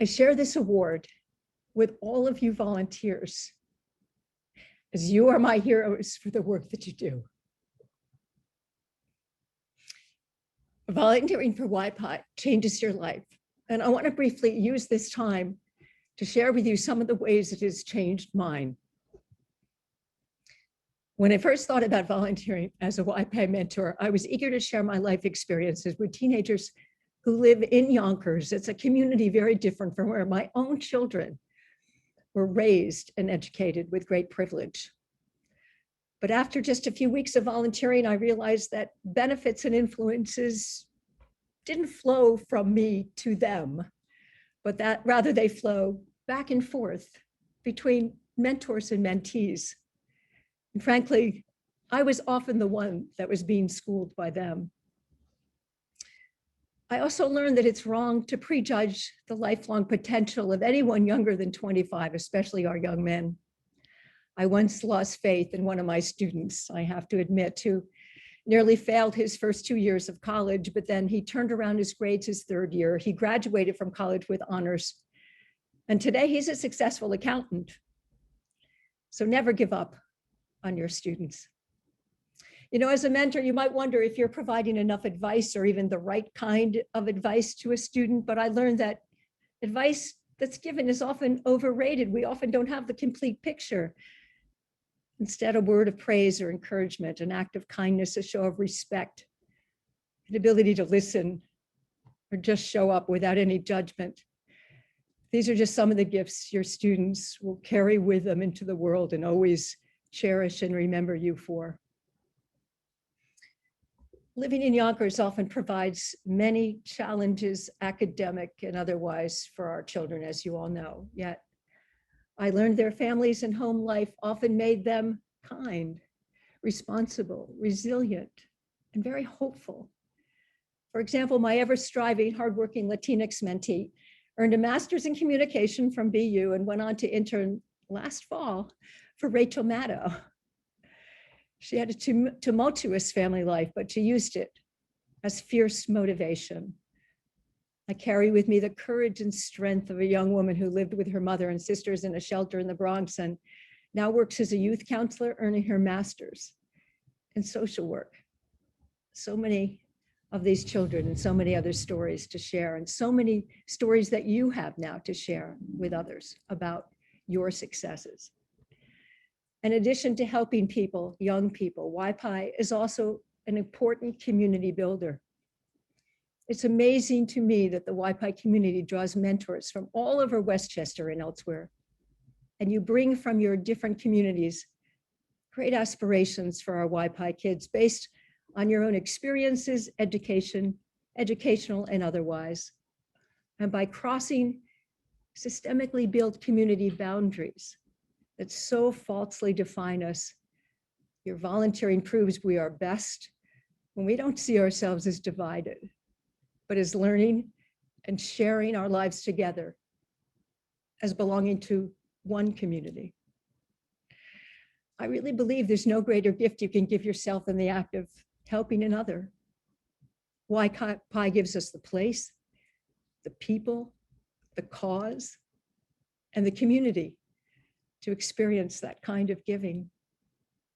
I share this award with all of you volunteers, as you are my heroes for the work that you do. Volunteering for YPIE changes your life. And I want to briefly use this time to share with you some of the ways it has changed mine. When I first thought about volunteering as a YPIE mentor, I was eager to share my life experiences with teenagers who live in Yonkers. It's a community very different from where my own children were raised and educated with great privilege. But after just a few weeks of volunteering, I realized that benefits and influences didn't flow from me to them, but that rather they flow back and forth between mentors and mentees. And frankly, I was often the one that was being schooled by them. I also learned that it's wrong to prejudge the lifelong potential of anyone younger than 25, especially our young men. I once lost faith in one of my students, I have to admit, who nearly failed his first 2 years of college, but then he turned around his grades his third year. He graduated from college with honors. And today he's a successful accountant. So never give up on your students. You know, as a mentor, you might wonder if you're providing enough advice or even the right kind of advice to a student, but I learned that advice that's given is often overrated. We often don't have the complete picture. Instead, a word of praise or encouragement, an act of kindness, a show of respect, an ability to listen, or just show up without any judgment. These are just some of the gifts your students will carry with them into the world and always cherish and remember you for. Living in Yonkers often provides many challenges, academic and otherwise, for our children, as you all know. Yet, I learned their families and home life often made them kind, responsible, resilient, and very hopeful. For example, my ever-striving, hardworking Latinx mentee earned a master's in communication from BU and went on to intern last fall for Rachel Maddow. She had a tumultuous family life, but she used it as fierce motivation. I carry with me the courage and strength of a young woman who lived with her mother and sisters in a shelter in the Bronx and now works as a youth counselor, earning her master's in social work. So many of these children and so many other stories to share, and so many stories that you have now to share with others about your successes. In addition to helping people, young people, YPIE is also an important community builder. It's amazing to me that the YPIE community draws mentors from all over Westchester and elsewhere. And you bring from your different communities great aspirations for our YPIE kids based on your own experiences, educational and otherwise. And by crossing systemically built community boundaries that so falsely define us, your volunteering proves we are best when we don't see ourselves as divided, but as learning and sharing our lives together as belonging to one community. I really believe there's no greater gift you can give yourself than the act of helping another. YPIE gives us the place, the people, the cause, and the community to experience that kind of giving.